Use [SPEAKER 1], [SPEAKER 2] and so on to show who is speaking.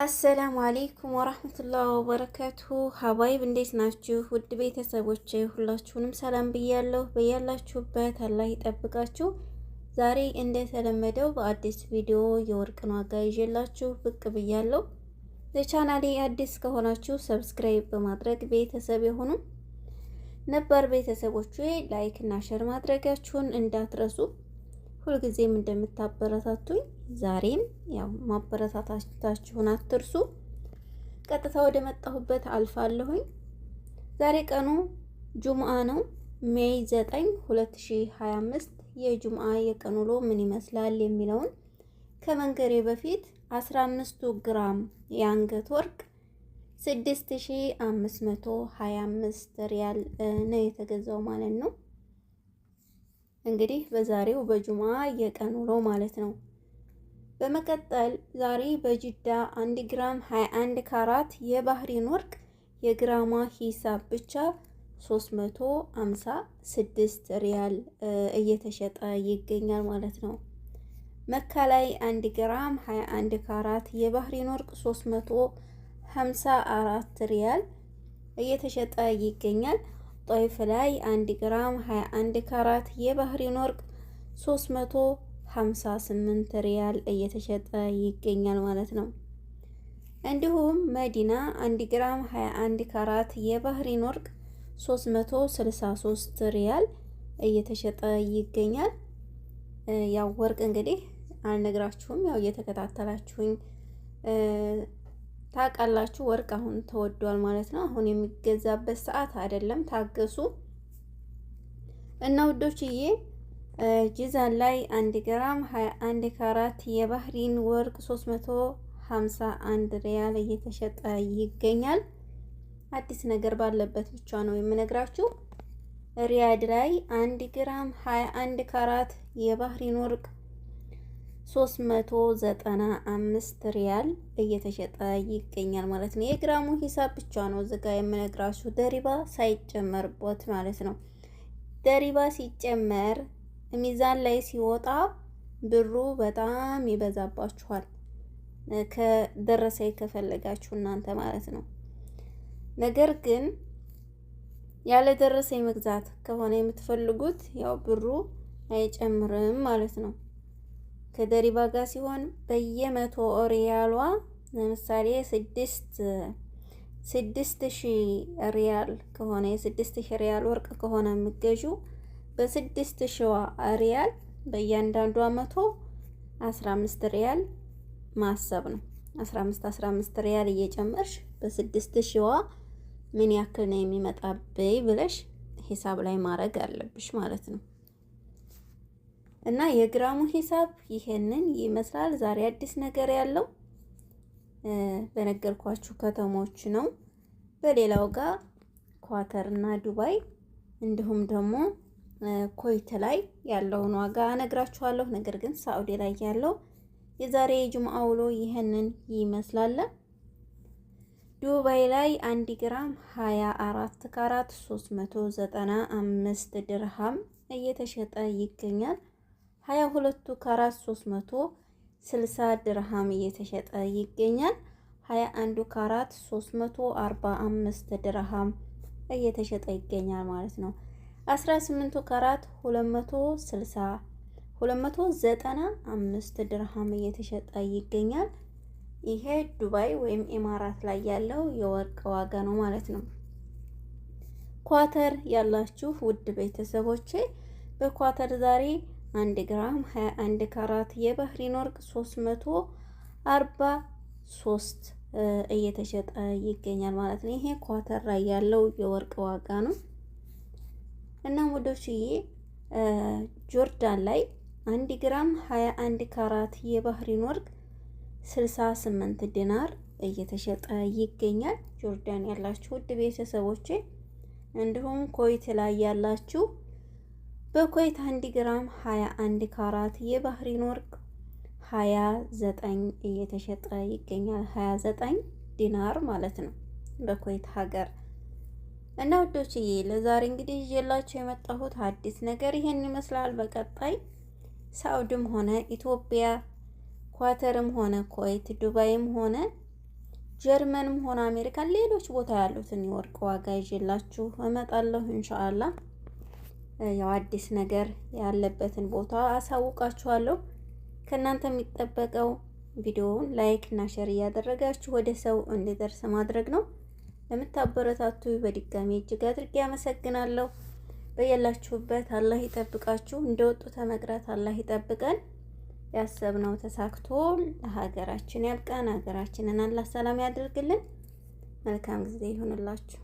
[SPEAKER 1] አሰላሙ አሌይኩም ወራህመቱላሂ ወበረካቱሁ። ሀባይብ እንዴት ናችሁ? ውድ ቤተሰቦች ሁላችሁንም ሰላም ብያለሁ። በያላችሁበት አላህ ይጠብቃችሁ። ዛሬ እንደተለመደው በአዲስ ቪዲዮ የወርቅን ዋጋ ይዤላችሁ ብቅ ብያለሁ። ለቻናሌ አዲስ ከሆናችሁ ሰብስክራይብ በማድረግ ቤተሰብ የሆኑ ነባር ቤተሰቦች ላይክ እና ሼር ማድረጋችሁን እንዳትረሱ። ሁልጊዜም እንደምታበረታቱኝ ዛሬም ያው ማበረታታችሁን አትርሱ። ቀጥታ ወደ መጣሁበት አልፋለሁኝ። ዛሬ ቀኑ ጁምአ ነው፣ ሜይ 9 2025። የጁምአ የቀን ውሎ ምን ይመስላል የሚለውን ከመንገሬ በፊት 15 ግራም የአንገት ወርቅ 6525 ሪያል ነው የተገዛው ማለት ነው። እንግዲህ በዛሬው በጁማ የቀን ውሎ ማለት ነው። በመቀጠል ዛሬ በጅዳ 1 ግራም 21 ካራት የባህሪን ወርቅ የግራማ ሂሳብ ብቻ 356 ሪያል እየተሸጠ ይገኛል ማለት ነው። መካ ላይ 1 ግራም 21 ካራት የባህሪን ወርቅ 354 ሪያል እየተሸጠ ይገኛል። ጦይፍ ላይ 1 ግራም 21 ካራት የባህሪን ወርቅ 358 ሪያል እየተሸጠ ይገኛል ማለት ነው። እንዲሁም መዲና 1 ግራም 21 ካራት የባህሪን ወርቅ 363 ሪያል እየተሸጠ ይገኛል። ያው ወርቅ እንግዲህ አልነግራችሁም፣ ያው እየተከታተላችሁኝ ታውቃላችሁ። ወርቅ አሁን ተወዷል ማለት ነው። አሁን የሚገዛበት ሰዓት አይደለም፣ ታገሱ እና ውዶችዬ። ጂዛን ላይ 1 ግራም 21 ካራት የባህሪን ወርቅ 351 ሪያል እየተሸጠ ይገኛል። አዲስ ነገር ባለበት ብቻ ነው የምነግራችሁ። ሪያድ ላይ 1 ግራም 21 ካራት የባህሪን ወርቅ 395 ሪያል እየተሸጠ ይገኛል ማለት ነው። የግራሙ ሂሳብ ብቻ ነው እዚህ ጋር የምነግራችሁ፣ ደሪባ ሳይጨመርበት ማለት ነው። ደሪባ ሲጨመር ሚዛን ላይ ሲወጣ ብሩ በጣም ይበዛባችኋል፣ ከደረሰኝ ከፈለጋችሁ እናንተ ማለት ነው። ነገር ግን ያለ ደረሰኝ መግዛት ከሆነ የምትፈልጉት ያው ብሩ አይጨምርም ማለት ነው። ከደሪባ ጋር ሲሆን በየ100 ሪያሏ ለምሳሌ 6000 ሪያል ከሆነ የ6000 ሪያል ወርቅ ከሆነ የምትገዡ በ6000 ሪያል በእያንዳንዷ 115 ሪያል ማሰብ ነው። 15 ሪያል እየጨመርሽ በ6000 ምን ያክል ነው የሚመጣብኝ ብለሽ ሂሳብ ላይ ማድረግ አለብሽ ማለት ነው። እና የግራሙ ሂሳብ ይሄንን ይመስላል። ዛሬ አዲስ ነገር ያለው በነገርኳችሁ ከተሞች ነው። በሌላው ጋር ኳተር እና ዱባይ እንዲሁም ደግሞ ኮይት ላይ ያለውን ዋጋ እነግራችኋለሁ። ነገር ግን ሳዑዲ ላይ ያለው የዛሬ የጁምአ ውሎ ይሄንን ይመስላል። ዱባይ ላይ 1 ግራም 24 ካራት 395 ድርሃም እየተሸጠ ይገኛል። 22 ካራት 360 ድርሃም እየተሸጠ ይገኛል። 21 ካራት 345 ድርሃም እየተሸጠ ይገኛል ማለት ነው። 18 ካራት 295 ድርሃም እየተሸጠ ይገኛል። ይሄ ዱባይ ወይም ኢማራት ላይ ያለው የወርቅ ዋጋ ነው ማለት ነው። ኳተር ያላችሁ ውድ ቤተሰቦቼ በኳተር ዛሬ 1 ግራም 21 ካራት የባህሪን ወርቅ 343 እየተሸጠ ይገኛል ማለት ነው። ይሄ ኳተር ላይ ያለው የወርቅ ዋጋ ነው። እና ወዶችዬ ጆርዳን ላይ 1 ግራም 21 ካራት የባህሪን ወርቅ 68 ዲናር እየተሸጠ ይገኛል። ጆርዳን ያላችሁ ውድ ቤተሰቦቼ እንዲሁም ኮይት ላይ ያላችሁ በኮይት 1 ግራም 21 ካራት የባህሪን ወርቅ 29 እየተሸጠ ይገኛል። 29 ዲናር ማለት ነው በኮይት ሀገር። እና ውዶችዬ ለዛሬ እንግዲህ ይዤላችሁ የመጣሁት አዲስ ነገር ይሄን ይመስላል። በቀጣይ ሳውዲም ሆነ ኢትዮጵያ ኳተርም ሆነ ኩዌት ዱባይም ሆነ ጀርመንም ሆነ አሜሪካን ሌሎች ቦታ ያሉትን የወርቅ ዋጋ ይዤላችሁ እመጣለሁ ኢንሻአላህ። ያው አዲስ ነገር ያለበትን ቦታ አሳውቃችኋለሁ። ከእናንተ የሚጠበቀው ቪዲዮውን ላይክ እና ሼር እያደረጋችሁ ወደ ሰው እንዲደርስ ማድረግ ነው። ለምታበረታቱ በድጋሚ እጅግ አድርጌ አመሰግናለሁ። በያላችሁበት አላህ ይጠብቃችሁ። እንደወጡ ተመቅረት አላህ ይጠብቀን። ያሰብነው ተሳክቶ ለሀገራችን ያብቃን። ሀገራችንን አላህ ሰላም ያድርግልን። መልካም ጊዜ ይሁንላችሁ።